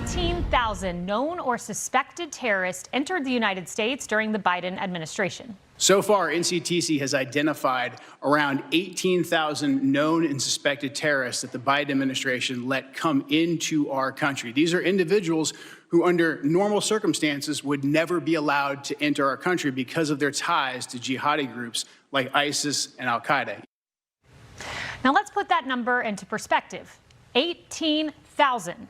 18,000 known or suspected terrorists entered the United States during the Biden administration. So far, NCTC has identified around 18,000 known and suspected terrorists that the Biden administration let come into our country. These are individuals who, under normal circumstances, would never be allowed to enter our country because of their ties to jihadi groups like ISIS and al-Qaeda. Now let's put that number into perspective. 18,000.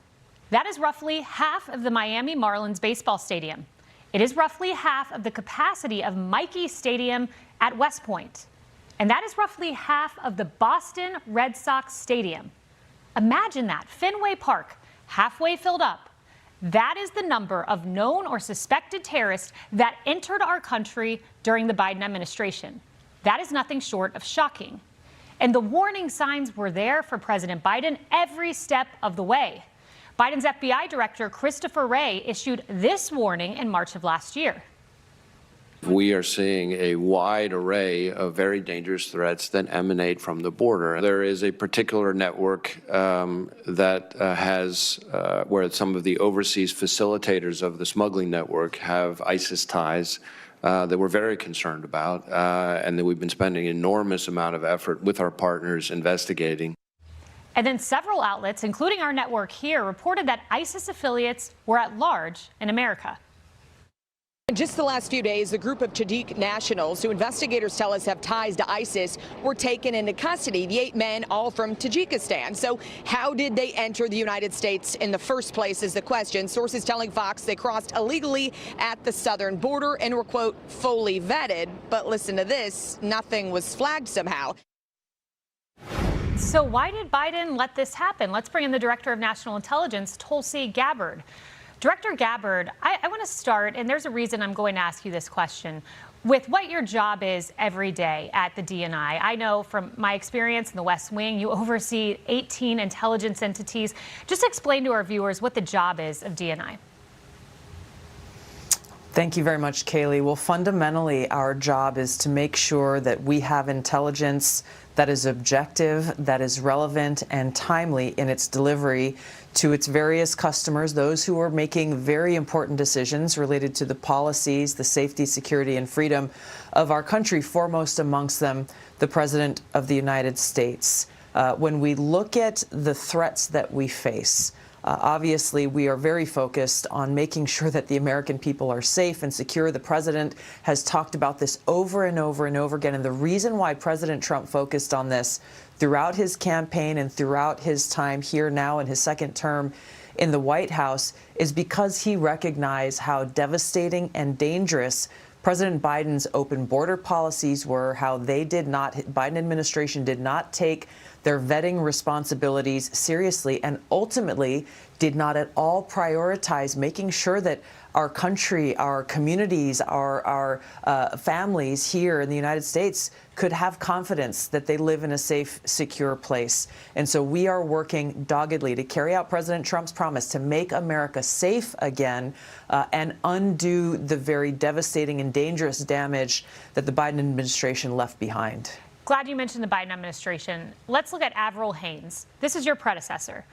That is roughly half of the Miami Marlins baseball stadium. It is roughly half of the capacity of Michie Stadium at West Point. And that is roughly half of the Boston Red Sox Stadium. Imagine that, Fenway Park, halfway filled up. That is the number of known or suspected terrorists that entered our country during the Biden administration. That is nothing short of shocking. And the warning signs were there for President Biden every step of the way. Biden's FBI director, Christopher Wray, issued this warning in March of last year. We are seeing a wide array of very dangerous threats that emanate from the border. There is a particular network that has, where some of the overseas facilitators of the smuggling network have ISIS ties that we're very concerned about and that we've been spending an enormous amount of effort with our partners investigating. And then several outlets, including our network here, reported that ISIS affiliates were at large in America. In just the last few days, a group of Tajik nationals who investigators tell us have ties to ISIS were taken into custody. The 8 men, all from Tajikistan. So how did they enter the United States in the first place is the question. Sources telling Fox they crossed illegally at the southern border and were, quote, fully vetted. But listen to this, nothing was flagged somehow. So why did Biden let this happen? Let's bring in the Director of National Intelligence, Tulsi Gabbard. Director Gabbard, I want to start, and there's a reason I'm going to ask you this question, with what your job is every day at the DNI. I know from my experience in the West Wing, you oversee 18 intelligence entities. Just explain to our viewers what the job is of DNI. Thank you very much, Kaylee. Well, fundamentally, our job is to make sure that we have intelligence that is objective, that is relevant and timely in its delivery to its various customers, those who are making very important decisions related to the policies, the safety, security, and freedom of our country, foremost amongst them, the President of the United States. When we look at the threats that we face, obviously, we are very focused on making sure that the American people are safe and secure. The president has talked about this over and over and over again. And the reason why President Trump focused on this throughout his campaign and throughout his time here now in his second term in the White House is because he recognized how devastating and dangerous President Biden's open border policies were, how they did not, Biden administration did not take their vetting responsibilities seriously and ultimately did not at all prioritize making sure that our country, our communities, our families here in the United States could have confidence that they live in a safe, secure place. And so we are working doggedly to carry out President Trump's promise to make America safe again and undo the very devastating and dangerous damage that the Biden administration left behind. Glad you mentioned the Biden administration. Let's look at Avril Haines. This is your predecessor.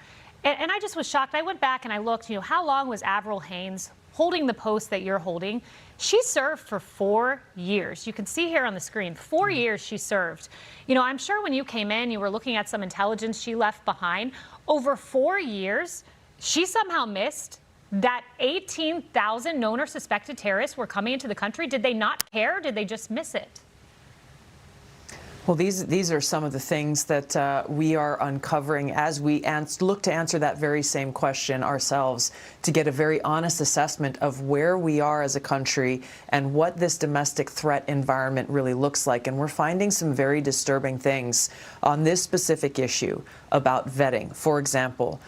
And I just was shocked. I went back and I looked, how long was Avril Haines holding the post that you're holding? She served for 4 years. You can see here on the screen, 4 years she served. I'm sure when you came in, you were looking at some intelligence she left behind. Over 4 years, she somehow missed that 18,000 known or suspected terrorists were coming into the country. Did they not care? Did they just miss it? Well, these are some of the things that we are uncovering as we look to answer that very same question ourselves, to get a very honest assessment of where we are as a country and what this domestic threat environment really looks like. And we're finding some very disturbing things on this specific issue about vetting. For example,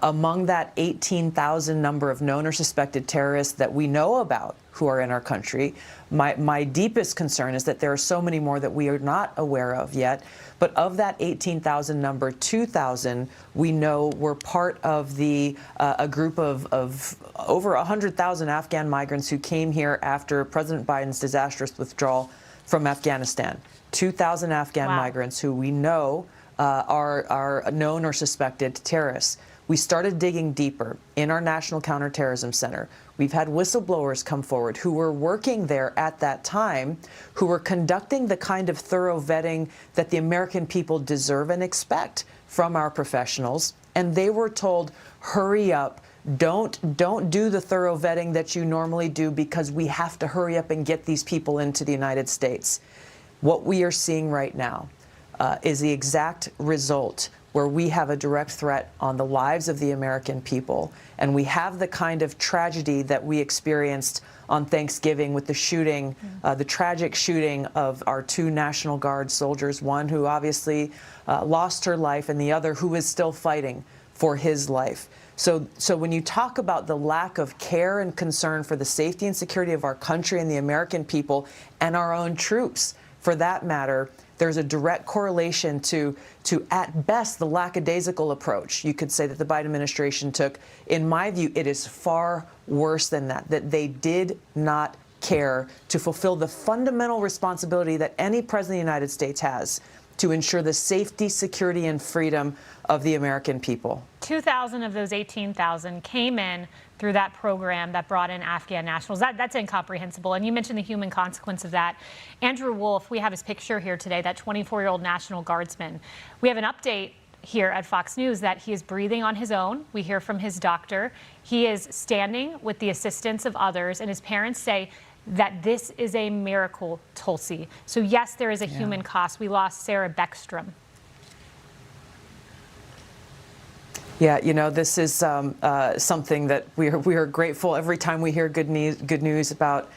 among that 18,000 number of known or suspected terrorists that we know about who are in our country, my deepest concern is that there are so many more that we are not aware of yet. But of that 18,000 number, 2,000 we know were part of a group of over 100,000 Afghan migrants who came here after President Biden's disastrous withdrawal from Afghanistan. 2,000 Afghan migrants who we know are known or suspected terrorists. we started digging deeper in our National Counterterrorism Center. We've had whistleblowers come forward who were working there at that time, who were conducting the kind of thorough vetting that the American people deserve and expect from our professionals. And they were told, hurry up, don't do the thorough vetting that you normally do, because we have to hurry up and get these people into the United States. What we are seeing right now is the exact result, where we have a direct threat on the lives of the American people. And we have the kind of tragedy that we experienced on Thanksgiving with the shooting, the tragic shooting of our 2 National Guard soldiers, one who obviously lost her life and the other who is still fighting for his life. So when you talk about the lack of care and concern for the safety and security of our country and the American people and our own troops, for that matter, there's a direct correlation to at best, the lackadaisical approach you could say that the Biden administration took. In my view, it is far worse than that they did not care to fulfill the fundamental responsibility that any president of the United States has to ensure the safety, security, and freedom of the American people. 2,000 of those 18,000 came in through that program that brought in Afghan nationals. That's incomprehensible. And you mentioned the human consequence of that. Andrew Wolf, we have his picture here today, that 24-year-old National Guardsman. We have an update here at Fox News that he is breathing on his own. We hear from his doctor. He is standing with the assistance of others, and his parents say that this is a miracle, Tulsi. So yes, there is a human cost. We lost Sarah Beckstrom. Yeah, you know, this is something that we are grateful every time we hear good news about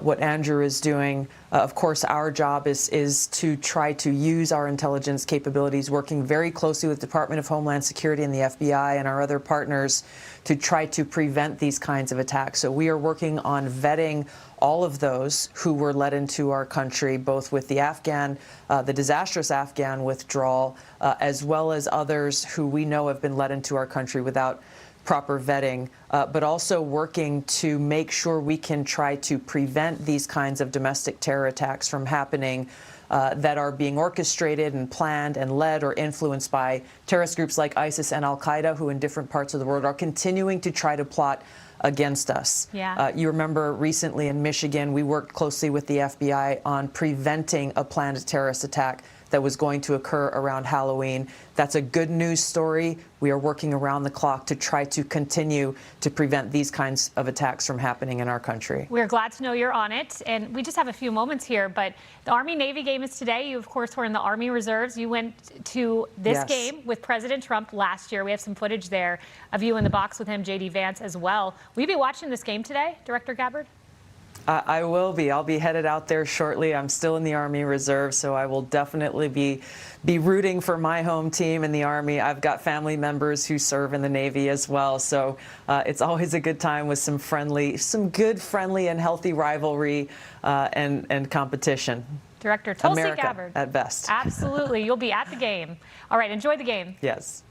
what Andrew is doing. Of course, our job is to try to use our intelligence capabilities, working very closely with the Department of Homeland Security and the FBI and our other partners to try to prevent these kinds of attacks. So we are working on vetting all of those who were led into our country, both with the disastrous Afghan withdrawal, as well as others who we know have been led into our country without proper vetting, but also working to make sure we can try to prevent these kinds of domestic terror attacks from happening that are being orchestrated and planned and led or influenced by terrorist groups like ISIS and al-Qaeda, who in different parts of the world are continuing to try to plot against us. You remember recently in Michigan, we worked closely with the FBI on preventing a planned terrorist attack that was going to occur around Halloween. That's a good news story. We are working around the clock to try to continue to prevent these kinds of attacks from happening in our country. We're glad to know you're on it. And we just have a few moments here, but the Army-Navy game is today. You, of course, were in the Army Reserves. You went to this game with President Trump last year. We have some footage there of you in the box with him, J.D. Vance, as well. Will you be watching this game today, Director Gabbard? I will be. I'll be headed out there shortly. I'm still in the Army Reserve, so I will definitely be rooting for my home team in the Army. I've got family members who serve in the Navy as well, so it's always a good time with some good, friendly, and healthy rivalry and competition. Director Tulsi America, Gabbard. At best. Absolutely. You'll be at the game. All right, enjoy the game. Yes.